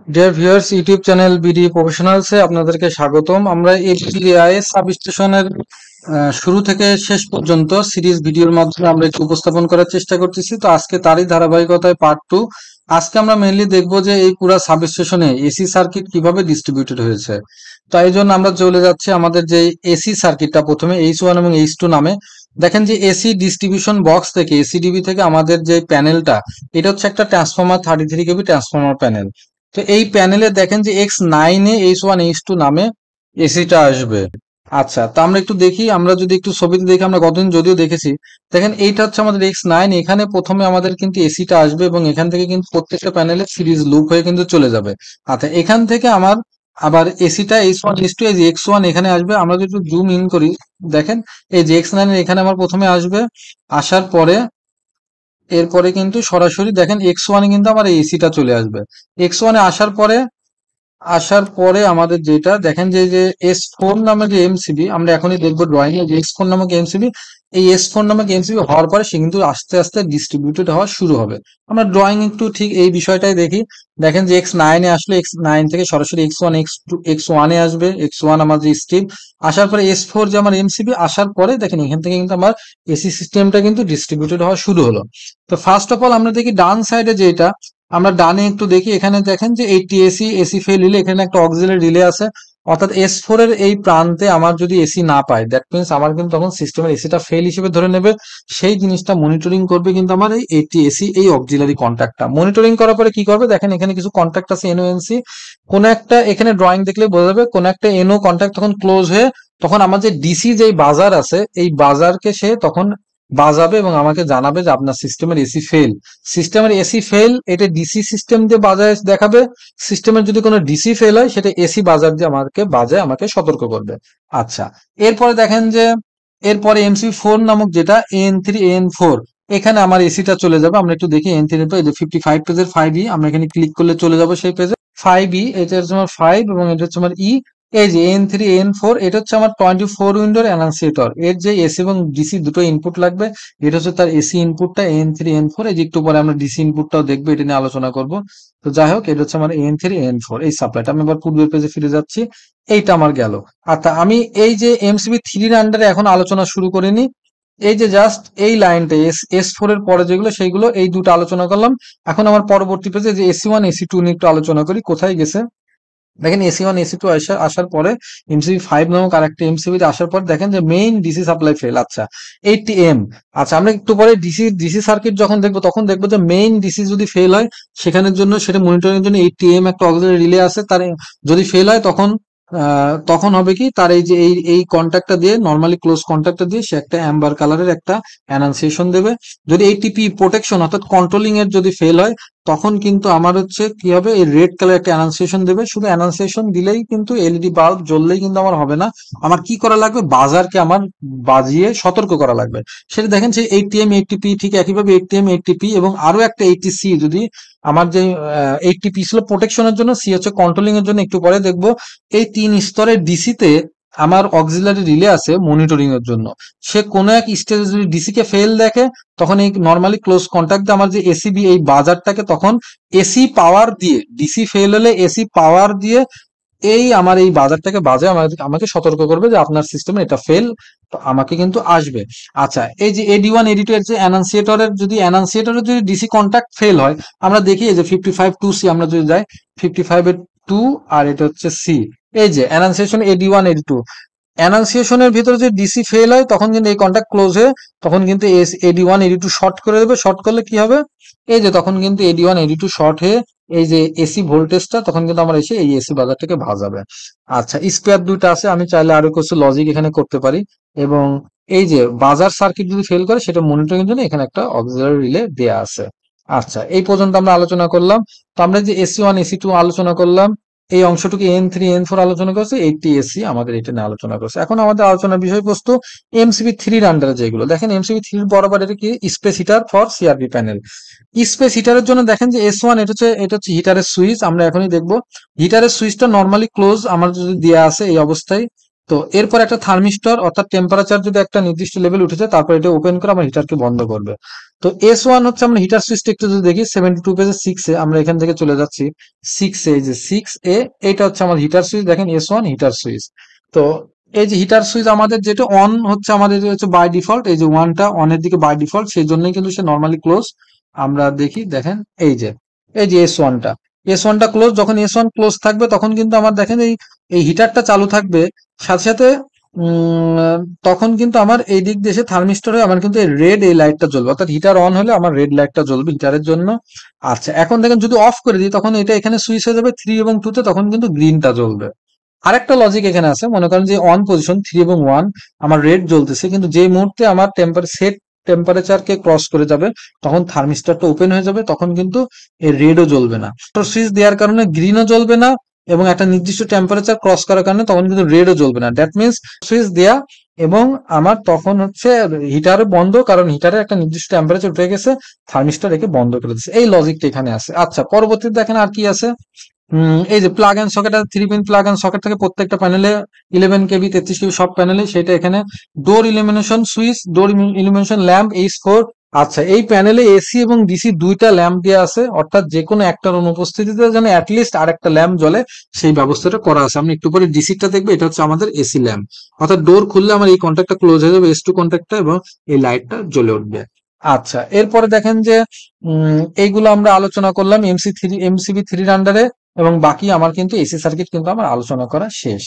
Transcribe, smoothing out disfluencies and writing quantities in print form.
Deer viewers, YouTube channel BD প্রফেশনালসে আপনাদেরকে স্বাগতম। আমরা এফটিআইএস সাবস্টেশনের শুরু থেকে শেষ পর্যন্ত সিরিজ ভিডিওর মাধ্যমে আমরা একটু উপস্থাপন করার চেষ্টা করতেছি। তো আজকে তারই ধারাবাহিকতায় পার্ট 2। আজকে আমরা মেইনলি দেখবো যে এই পুরো সাবস্টেশনে এসি সার্কিট কিভাবে ডিস্ট্রিবিউটেড হয়েছে। তো এই জন্য আমরা চলে যাচ্ছি আমাদের যে এসি সার্কিটটা, প্রথমে H1 এবং H2 নামে। দেখেন যে এসি ডিস্ট্রিবিউশন বক্স থেকে, এসিডিবি থেকে আমাদের যে প্যানেলটা, এটা হচ্ছে একটা ট্রান্সফরমার 33 কেভি ট্রান্সফরমার প্যানেল। তো এই প্যানেলে দেখেন যে X9 এ H1 H2 নামে এসিটা আসবে। আচ্ছা, তো আমরা একটু দেখি, আমরা যদি একটু ছবিতে দেখি, আমরা গতদিন যদিও দেখেছি। দেখেন এইটা হচ্ছে আমাদের X9, এখানে প্রথমে আমাদের কিন্তু এসিটা আসবে এবং এখান থেকে কিন্তু প্রত্যেকটা প্যানেলে সিরিজ লুপ হয়ে কিন্তু চলে যাবে। আচ্ছা, এখান থেকে আমার আবার এসিটা H1 H2 এই যে X1 এখানে আসবে। আমরা যদি একটু জুম ইন করি, দেখেন এই যে X9 এর এখানে আমার প্রথমে আসবে। আসার পরে এরপরে কিন্তু সরাসরি দেখেন X1 এ কিন্তু আমার এই এসিটা চলে আসবে। X1 এ আসার পরে আমাদের যেটা দেখেন যে S4 নামে যে এমসিবি, আমরা এখনই দেখবো ড্রয়িং এ যে S4 নামক এমসিবি, এই S4 নামক এমসিবি হওয়ার পরে সে কিন্তু আস্তে আস্তে ডিস্ট্রিবিউটেড হওয়া শুরু হবে। আমরা ড্রয়িং একটু ঠিক এই বিষয়টাই দেখি। দেখেন যে X9 এ আসলে X9 থেকে সরাসরি X1 X2 X1 এ আসবে। X1 আমার যে স্ট্রিম, আসার পরে S4 যে আমার এমসিবি, আসার পরে দেখেন এখান থেকে কিন্তু আমার এসি সিস্টেমটা কিন্তু ডিস্ট্রিবিউটেড হওয়া শুরু হলো। তো ফার্স্ট অফ অল আমরা দেখি ডান সাইডে যেটা, আমরা ডানে একটু দেখি। এখানে দেখেন যে এইটি এসি ফেল হলে এখানে একটা অক্সিলারি রিলে আছে। অর্থাৎ S4 এর এই প্রান্তে আমার যদি এসি না পায়, দ্যাট মিনস আমার কিন্তু তখন সিস্টেমের এসিটা ফেল হিসেবে ধরে নেবে। সেই জিনিসটা মনিটরিং করবে কিন্তু আমার এই এইটি এসি এই অক্সিলারি কন্ট্যাক্টটা। মনিটরিং করার পরে কি করবে, দেখেন এখানে কিছু কন্ট্যাক্ট আছে এনওএনসি। কোন একটা এখানে ড্রয়িং দেখলে বোঝা যাবে কোন একটা এনও কন্ট্যাক্ট তখন ক্লোজ হয়ে, তখন আমার যে ডিসি যে বাজার আছে, এই বাজারকে সে তখন বাজাবে এবং আমাকে জানাবে যে আপনার সিস্টেমের এসি ফেল। সিস্টেমের এসি ফেল, এটা ডিসি সিস্টেম দিয়ে বাজায় দেখাবে। সিস্টেমের যদি কোনো ডিসি ফেল হয়, সেটা এসি বাজার দিয়ে আমাকে বাজায় আমাকে সতর্ক করবে। আচ্ছা, এরপরে দেখেন যে এরপরে MC4 নামক যেটা AN3 AN4, এখানে আমার এসিটা চলে যাবে। আমরা একটু দেখি এন থ্রি এই যে 55 পেজের 5E, আমরা এখানে ক্লিক করলে চলে যাবো সেই পেজে। 5E, এটা হচ্ছে আমার 5 এবং এটা হচ্ছে আমার ই। এই যে AN3 AN4, এটা হচ্ছে আমার 24 উইন্ডোর অ্যানান্সিয়েটর। এর যে এসি এবং ডিসি দুটো ইনপুট লাগবে, এটা হচ্ছে তার এসি ইনপুটটা AN3 AN4। এই যে একটু পরে আমরা ডিসি ইনপুটটাও দেখবো, এটা নিয়ে আলোচনা করব। তো যাই হোক, এটা হচ্ছে আমার AN3 AN4 এই সাপ্লাইটা। আমি আবার পূর্বের পেজে ফিরে যাচ্ছি। এইটা আমার গেল। আচ্ছা, আমি এই যে MCB3 আন্ডারে এখন আলোচনা শুরু করিনি। এই যে জাস্ট এই লাইনটা S4 এর পরে যেগুলো, সেইগুলো এই দুটো আলোচনা করলাম। এখন আমার পরবর্তী পেজে যে AC1 AC2 নিয়ে একটু আলোচনা করি, কোথায় গেছে। দেখেন AC1 AC2 আসার পরে MCB5 নামক আরেকটা এমসিবি আসার পর দেখেন যে মেইন ডিসি সাপ্লাই ফেল। আচ্ছা, 80M। আচ্ছা, আমরা একটু পরে ডিসি সার্কিট যখন দেখবো, তখন দেখবো যে মেইন ডিসি যদি ফেল হয়, সেখানের জন্য সেটা মনিটরিং এর জন্য 80M একটা অক্সিলারি রিলে আছে। তার যদি ফেল হয়, তখন হবে কি, তার এই যে এই কন্ট্যাক্টটা দিয়ে, নর্মালি ক্লোজ কন্ট্যাক্টটা দিয়ে সে একটা অ্যাম্বার কালারের একটা অ্যানাউন্সিয়েশন দেবে। যদি এইটিপি প্রোটেকশন অর্থাৎ কন্ট্রোলিং এর যদি ফেল হয়, তখন কিন্তু আমার হচ্ছে কি হবে, এই রেড কালার একটা অ্যানাউন্সিয়েশন দেবে। শুধু অ্যানাউন্সিয়েশন দিলেই কিন্তু, এলইডি বাল্ব জ্বললেই কিন্তু আমার হবে না। আমার কি করা লাগবে, বাজারকে আমার বাজিয়ে সতর্ক করা লাগবে। সেটা দেখেন সেই 80M 80P, ঠিক একইভাবে 80M 80P এবং আরো একটা 80C, যদি আমার যে 80P ছিল প্রোটেকশনের জন্য, সি হচ্ছে কন্ট্রোলিং এর জন্য, একটু পরে দেখবো। এই 3 স্তরের ডিসিতে আমার অক্সিলারি রিলে আছে মনিটরিং এর জন্য। সে কোনো এক স্টেজে যদি ডিসি কে ফেল দেখে, তখন এই নর্মালি ক্লোজ কন্ট্যাক্ট দিয়ে আমার যে এসিবি এই বাজারটাকে তখন এসি পাওয়ার দিয়ে, ডিসি ফেল হলে এসি পাওয়ার দিয়ে এই আমার এই বাজারটাকে বাজে আমাকে সতর্ক করবে যে আপনার সিস্টেমে এটা ফেল, আমাকে কিন্তু আসবে। আচ্ছা, এই যে AD1 AD2 এর যে অ্যানান্সিয়েটরের যদি ডিসি কন্ট্যাক্ট ফেল হয়, আমরা দেখি এই যে 55 2C, আমরা যদি যাই 55 এর 2, আর এটা হচ্ছে সি। এই যে অ্যানান্সিয়েশন AD1 AD2, অ্যানাউন্সিয়েশনের ভিতরে যে ডিসি ফেল হয়, তখন কিন্তু এই কন্ট্যাক্ট ক্লোজ হয়ে তখন কিন্তু AD1 AD2 শর্ট করে দেবে। শর্ট করলে কি হবে, এই যে তখন কিন্তু AD1 AD2 শর্ট হয়ে এই যে এসি ভোল্টেজটা তখন কিন্তু আমার এসে এই এসি বাজারটাকে ভাজাবে। আচ্ছা, স্পেয়ার দুইটা আছে, আমি চাইলে আরো কিছু লজিক এখানে করতে পারি। এবং এই যে বাজার সার্কিট যদি ফেল করে, সেটা মনিটরিং এর জন্য এখানে একটা অক্সিলারি রিলে দেয়া আছে। আচ্ছা, এই পর্যন্ত আমরা আলোচনা করলাম। তো আমরা যে AC1 AC2 আলোচনা করলাম, এই অংশটুকু N3 N4 আলোচনা করছে, 80AC আমাদের এটা নিয়ে আলোচনা করছে। এখন আমাদের আলোচনার বিষয়বস্তু MCB3 আন্ডারে যেগুলো, দেখেন MCB3 বরাবর এটা কি, space heater for CRB panel. Space হিটারের জন্য দেখেন যে S1, এটা হচ্ছে হিটারের সুইচ। আমরা এখনই দেখবো হিটারের সুইচটা নর্মালি ক্লোজ আমার যদি দেয়া আছে এই অবস্থায়। তো এরপর একটা থার্মিস্টর অর্থাৎ টেম্পারেচার যদি একটা নির্দিষ্ট লেভেল উঠেছে তারপর এটা ওপেন করে আমার হিটারকে বন্ধ করবে। তো S1 হচ্ছে আমরা হিটার সুইচটা একটু যদি দেখি 72 পেজে 6 এ আমরা এখান থেকে চলে যাচ্ছি 6 এ, এই যে 6 এ এটা হচ্ছে আমার হিটার সুইচ, দেখেন S1 হিটার সুইচ। তো এই যে হিটার সুইচ আমাদের যেটা অন হচ্ছে আমাদের হচ্ছে বাই ডিফল্ট, এই যে ওয়ানটা অনের দিকে বাই ডিফল্ট, সেই জন্যই কিন্তু সে নর্মালি ক্লোজ। আমরা দেখি, দেখেন এই যে এস ওয়ানটা ক্লোজ, যখন S1 ক্লোজ থাকবে তখন কিন্তু আমার দেখেন এই এই হিটারটা চালু থাকবে, সাথে সাথে তখন কিন্তু আমার এই দিক দিয়ে এসে থার্মিস্টর হয়ে আমার কিন্তু এই লাইটটা জ্বলবে, অর্থাৎ হিটার অন হলে আমার রেড লাইটটা জ্বলবে হিটারের জন্য। আচ্ছা, এখন দেখেন যদি অফ করে দিই তখন এটা এখানে সুইচ হয়ে যাবে 3 এবং 2 তে, তখন কিন্তু গ্রিনটা জ্বলবে। আরেকটা লজিক এখানে আছে, মনে করেন যে অন পজিশন 3 এবং 1 আমার রেড জ্বলতেছে, কিন্তু যে মুহূর্তে আমার সেট টেম্পারেচারকে ক্রস করে যাবে তখন থার্মিস্টরটা ওপেন হয়ে যাবে, তখন কিন্তু এই রেডও জ্বলবে না। তো সুইচ দেওয়ার কারণে গ্রিনও জ্বলবে না, এবং একটা নির্দিষ্ট টেম্পারেচার ক্রস করার কারণে তখন কিন্তু রেডও জ্বলবে না। দ্যাট মিনস সুইচ দেয়া এবং আমার তখন হচ্ছে হিটার বন্ধ, কারণ হিটারে একটা নির্দিষ্ট টেম্পারেচার উঠে গেছে, থার্মিস্টর একে বন্ধ করে দিচ্ছে। এই লজিকটা এখানে আছে। আচ্ছা, পরবর্তীতে দেখেন আর কি আছে। এই যে plug and socket, 3 pin plug and socket থাকে প্রত্যেকটা প্যানেলে, 11 কেবি 33 কেবি সব প্যানেলে, সেটা এখানে ডোর ইলুমিনেশন সুইচ, ডোর ইলুমিনেশন ল্যাম্প H4। আচ্ছা, এই প্যানেলে এসি এবং ডিসি দুইটা ল্যাম্প দেওয়া আছে, অর্থাৎ যে কোনো একটার অনুপস্থিতিতে যেন অ্যাটলিস্ট আরেকটা ল্যাম্প জ্বলে সেই ব্যবস্থাটা করা আছে। আমি একটু পরে ডিসিটা দেখবো, এটা হচ্ছে আমাদের এসি ল্যাম্প, অর্থাৎ ডোর খুললে আমার এই কন্ট্যাক্টটা ক্লোজ হয়ে যাবে, S2 কন্ট্যাক্টটা, এবং এই লাইটটা জ্বলে উঠবে। আচ্ছা, এরপরে দেখেন যে এইগুলো আমরা আলোচনা করলাম MCB3 আন্ডারে, এবং বাকি আমার কিন্তু এসি সার্কিট কিন্তু আমার আলোচনা করা শেষ।